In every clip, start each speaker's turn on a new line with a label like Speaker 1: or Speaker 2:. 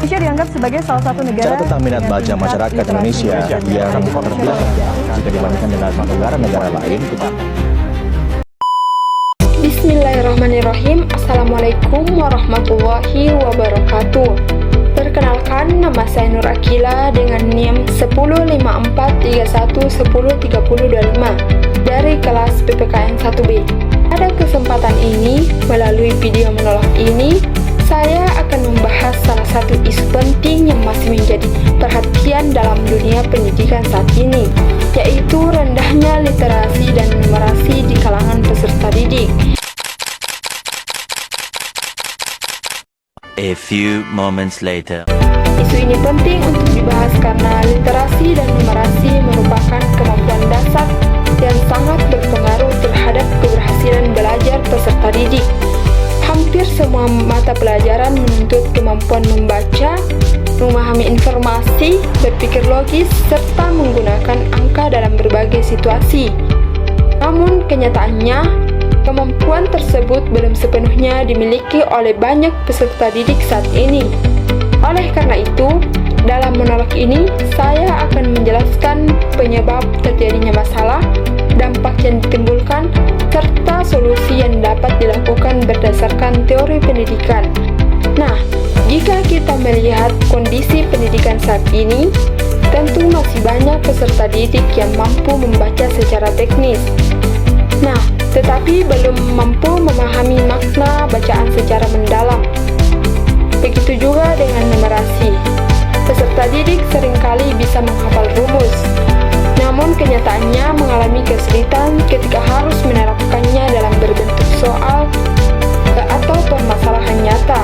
Speaker 1: Indonesia dianggap sebagai salah satu negara
Speaker 2: Bicara tentang minat baca masyarakat Indonesia yang terbilang jika dibandingkan dengan negara-negara lain.
Speaker 3: Bismillahirrahmanirrahim. Assalamualaikum warahmatullahi wabarakatuh. Perkenalkan, nama saya Nur Akila dengan NIM 105431103025 dari kelas PPKN 1B. Pada kesempatan ini, melalui video monolog ini, saya akan membahas salah satu isu penting yang masih menjadi perhatian dalam dunia pendidikan saat ini, yaitu rendahnya literasi dan numerasi di kalangan peserta didik.
Speaker 4: A few moments later.
Speaker 3: Isu ini penting untuk dibahas karena literasi dan numerasi merupakan kemampuan dasar yang sangat berpengaruh terhadap keberhasilan belajar peserta didik. Hampir semua mata pelajaran menuntut kemampuan membaca, memahami informasi, berpikir logis, serta menggunakan angka dalam berbagai situasi. Namun kenyataannya, kemampuan tersebut belum sepenuhnya dimiliki oleh banyak peserta didik saat ini. Oleh karena itu, dalam monolog ini, saya akan menjelaskan penyebab terjadinya masalah, dampak yang ditimbulkan, serta solusi yang dapat dilakukan berdasarkan teori pendidikan. Nah, jika kita melihat kondisi pendidikan saat ini, tentu masih banyak peserta didik yang mampu membaca secara teknis. Nah, tetapi belum mampu memahami makna bacaan secara mendalam. Begitu juga dengan numerasi. Peserta didik seringkali bisa menghafal rumus, namun kenyataannya mengalami kesulitan ketika harus menerapkannya dalam berbentuk soal atau permasalahan nyata.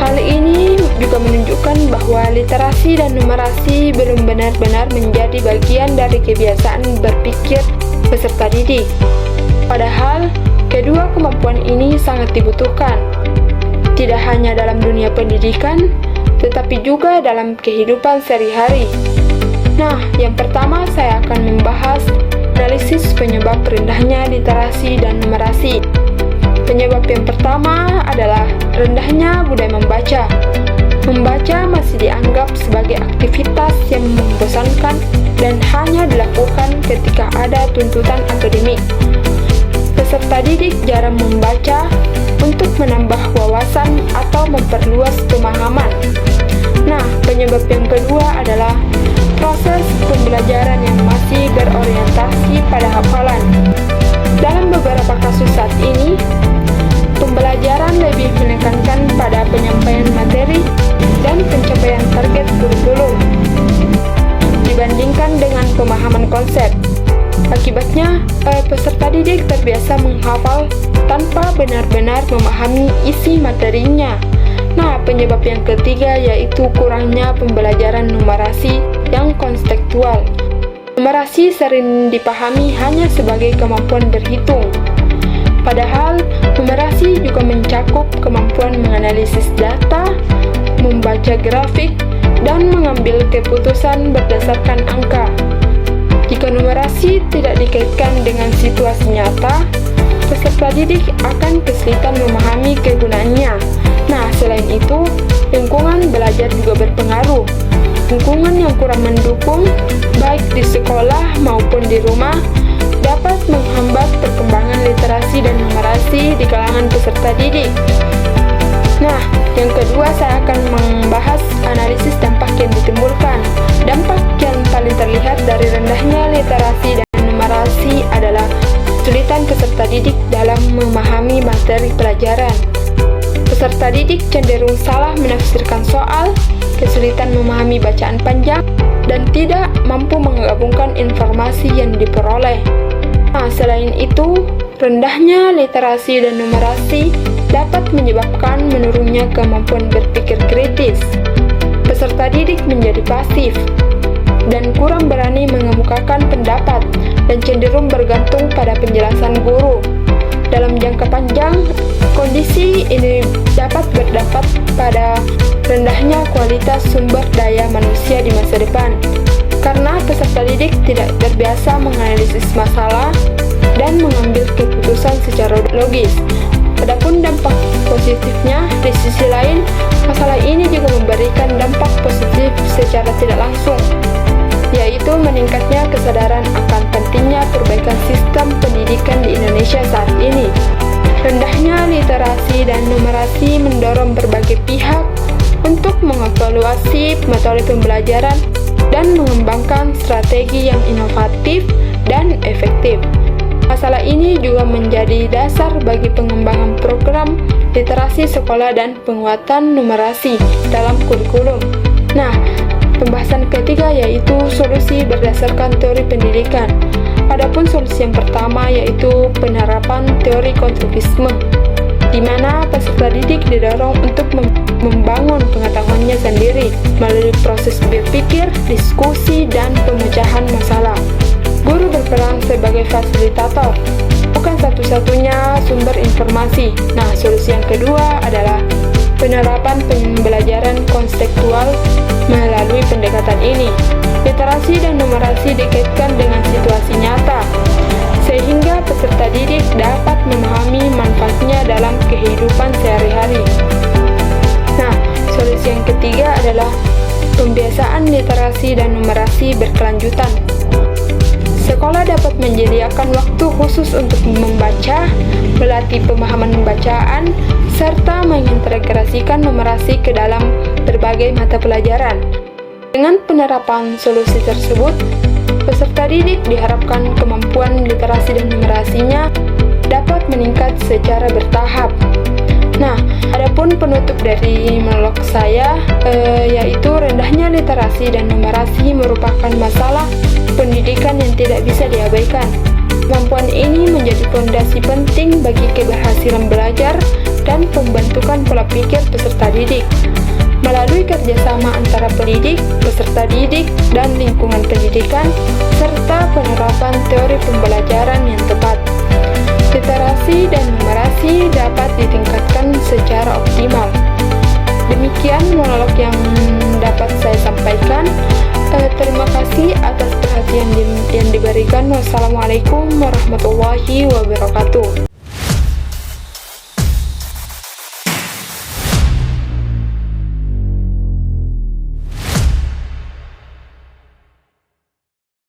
Speaker 3: Hal ini juga menunjukkan bahwa literasi dan numerasi belum benar-benar menjadi bagian dari kebiasaan berpikir peserta didik. Padahal, kedua kemampuan ini sangat dibutuhkan, tidak hanya dalam dunia pendidikan, tetapi juga dalam kehidupan sehari-hari. Nah, yang pertama saya akan membahas analisis penyebab rendahnya literasi dan numerasi. Penyebab yang pertama adalah rendahnya budaya membaca. Membaca masih dianggap sebagai aktivitas yang membosankan dan hanya dilakukan ketika ada tuntutan akademik. Peserta didik jarang membaca untuk menambah wawasan atau memperluas pemahaman. Nah, penyebab yang kedua adalah proses pembelajaran yang masih berorientasi pada hafalan. Dalam beberapa kasus saat ini, pembelajaran lebih menekankan pada penyampaian materi dan pencapaian target kurikulum dibandingkan dengan pemahaman konsep. Akibatnya, peserta didik terbiasa menghafal tanpa benar-benar memahami isi materinya. Nah, penyebab yang ketiga yaitu kurangnya pembelajaran numerasi yang konstekstual. Numerasi sering dipahami hanya sebagai kemampuan berhitung. Padahal, numerasi juga mencakup kemampuan menganalisis data, membaca grafik, dan mengambil keputusan berdasarkan angka. Jika numerasi tidak dikaitkan dengan situasi nyata, peserta didik akan kesulitan memahami kegunaannya. Nah, selain itu, lingkungan belajar juga berpengaruh. Lingkungan yang kurang mendukung, baik di sekolah maupun di rumah, dapat menghambat perkembangan literasi dan numerasi di kalangan peserta didik. Nah, yang kedua saya akan membahas analisis dampak yang ditimbulkan. Dampak yang paling terlihat dari rendahnya literasi dan numerasi adalah kesulitan peserta didik dalam memahami materi pelajaran. Peserta didik cenderung salah menafsirkan soal, kesulitan memahami bacaan panjang, dan tidak mampu menggabungkan informasi yang diperoleh. Nah, selain itu, rendahnya literasi dan numerasi dapat menyebabkan menurunnya kemampuan berpikir kritis. Peserta didik menjadi pasif dan kurang berani mengemukakan pendapat dan cenderung bergantung pada penjelasan guru. Dalam jangka panjang, kondisi ini dapat berdampak pada rendahnya kualitas sumber daya manusia di masa depan, karena peserta didik tidak terbiasa menganalisis masalah dan mengambil keputusan secara logis. Adapun dampak positifnya, di sisi lain, masalah ini juga memberikan dampak positif secara tidak langsung, yaitu meningkatnya kesadaran akan pentingnya perbaikan sistem pendidikan di Indonesia saat ini. Rendahnya literasi dan numerasi mendorong berbagai pihak untuk mengevaluasi metode pembelajaran dan mengembangkan strategi yang inovatif dan efektif. Masalah ini juga menjadi dasar bagi pengembangan program literasi sekolah dan penguatan numerasi dalam kurikulum. Nah, pembahasan ketiga yaitu solusi berdasarkan teori pendidikan. Adapun solusi yang pertama yaitu penerapan teori konstruktivisme, di mana peserta didik didorong untuk membangun pengetahuannya sendiri melalui proses berpikir, diskusi, dan pemecahan masalah. Guru berperan sebagai fasilitator, bukan satu-satunya sumber informasi. Nah, solusi yang kedua adalah penerapan pembelajaran konseptual melalui pendekatan ini. Literasi dan numerasi dikaitkan dengan situasi nyata, sehingga peserta didik dapat memahami manfaatnya dalam kehidupan sehari-hari. Nah, solusi yang ketiga adalah pembiasaan literasi dan numerasi berkelanjutan. Sekolah dapat menyediakan waktu khusus untuk membaca, melatih pemahaman bacaan, serta mengintegrasikan numerasi ke dalam berbagai mata pelajaran. Dengan penerapan solusi tersebut, peserta didik diharapkan kemampuan literasi dan numerasinya dapat meningkat secara bertahap. Nah, adapun penutup dari monolog saya yaitu rendahnya literasi dan numerasi merupakan masalah pendidikan yang tidak bisa diabaikan. Kemampuan ini menjadi fondasi penting bagi keberhasilan belajar dan pembentukan pola pikir peserta didik. Melalui kerjasama antara pendidik, peserta didik, dan lingkungan pendidikan, serta penerapan teori pembelajaran yang tepat, literasi dan numerasi dapat ditingkatkan secara optimal. Demikian monolog yang dapat saya sampaikan. Terima kasih atas perhatian yang diberikan. Wassalamualaikum warahmatullahi wabarakatuh.